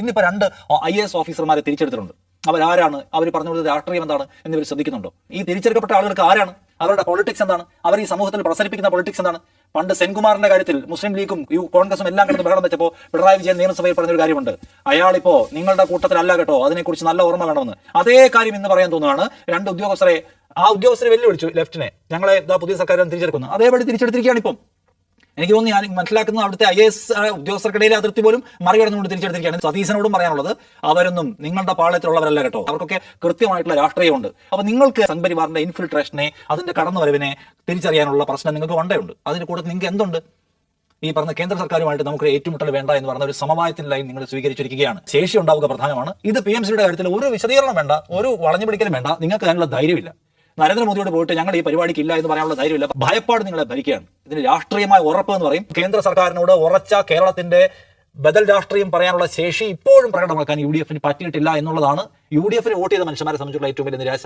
ഇന്നിപ്പോൾ 2 IAS ഓഫീസർമാരെ തിരിച്ചെടുത്തിട്ടുണ്ട്. അവരാരാണ്, അവർ പറഞ്ഞു കൊടുത്തത് രാഷ്ട്രീയം എന്താണ് എന്നിവർ ശ്രദ്ധിക്കുന്നുണ്ടോ? ഈ തിരിച്ചെടുക്കപ്പെട്ട ആളുകൾക്ക് ആരാണ്, അവരുടെ പൊളിറ്റിക്സ് എന്താണ്, അവർ ഈ സമൂഹത്തിൽ പ്രസരിപ്പിക്കുന്ന പൊളിറ്റിക്സ് എന്താണ്? പണ്ട് സെൻകുമാറിന്റെ കാര്യത്തിൽ മുസ്ലിം ലീഗും കോൺഗ്രസും എല്ലാം കിടന്ന് ബഹളം വെച്ചപ്പോൾ പിണറായി വിജയൻ നിയമസഭയിൽ പറഞ്ഞൊരു കാര്യമുണ്ട്, അയാളിപ്പോ നിങ്ങളുടെ കൂട്ടത്തിലല്ല കേട്ടോ, അതിനെക്കുറിച്ച് നല്ല ഓർമ്മ വേണമെന്ന്. അതേ കാര്യം ഇന്ന് പറയാൻ തോന്നുകയാണ്. 2 ഉദ്യോഗസ്ഥരെ, ആ ഉദ്യോഗസ്ഥരെ വെല്ലുവിളിച്ചു ലെഫ്റ്റിനെ, ഞങ്ങളെ പുതിയ സർക്കാർ തിരിച്ചെടുക്കുന്നു. അതേപടി തിരിച്ചെടുത്തിരിക്കുകയാണ് ഇപ്പം. എനിക്ക് തോന്നുന്നു, ഞാൻ മനസ്സിലാക്കുന്നത് അവിടുത്തെ IAS ഉദ്യോഗസ്ഥർക്കിടയിലെ അതിർത്തി പോലും മറികടന്നുകൊണ്ട് തിരിച്ചെടുത്തിരിക്കുകയാണ്. സതീശനോടും പറയാനുള്ളത്, അവരൊന്നും നിങ്ങളുടെ പാളയത്തിലുള്ളവരല്ല കേട്ടോ, അവർക്കൊക്കെ കൃത്യമായിട്ടുള്ള രാഷ്ട്രീയമുണ്ട്. അപ്പൊ നിങ്ങൾക്ക് സംഘപരിവാറിന്റെ ഇൻഫിൽട്രേഷനെ, അതിന്റെ കടന്നുവരവിനെ തിരിച്ചറിയാനുള്ള പ്രശ്നം നിങ്ങൾക്ക് വണ്ടയുണ്ട്. അതിന് കൂടെ നിങ്ങൾക്ക് എന്തുണ്ട്? ഈ പറഞ്ഞ കേന്ദ്ര സർക്കാരുമായിട്ട് നമുക്ക് ഏറ്റുമുട്ടൽ വേണ്ട എന്ന് പറഞ്ഞ ഒരു സമവായത്തിൽ ലൈൻ നിങ്ങൾ സ്വീകരിച്ചിരിക്കുകയാണ്. ശേഷി ഉണ്ടാവുക പ്രധാനമാണ്. ഇത് PMCയുടെ കാര്യത്തിൽ ഒരു വിശദീകരണം വേണ്ട, ഒരു വളഞ്ഞു പിടിക്കലും വേണ്ട. നിങ്ങൾക്ക് അതിനുള്ള ധൈര്യമില്ല. നരേന്ദ്രമോദിയോട് പോയിട്ട് ഞങ്ങൾ ഈ പരിപാടിക്ക് ഇല്ല എന്ന് പറയാനുള്ള ധൈര്യമില്ല. ഭയപ്പാട് നിങ്ങളെ ഭരിക്കുകയാണ്. ഇതിന് രാഷ്ട്രീയമായ ഉറപ്പ് എന്ന് പറയും. കേന്ദ്ര സർക്കാരിനോട് ഉറച്ച കേരളത്തിന്റെ ബദൽ രാഷ്ട്രീയം പറയാനുള്ള ശേഷി ഇപ്പോഴും പ്രകടമാക്കാൻ UDF പറ്റിയിട്ടില്ല എന്നുള്ളതാണ് UDF വോട്ട് ചെയ്ത മനുഷ്യന്മാരെ സംബന്ധിച്ചുള്ള ഏറ്റവും വലിയ നിരാശ.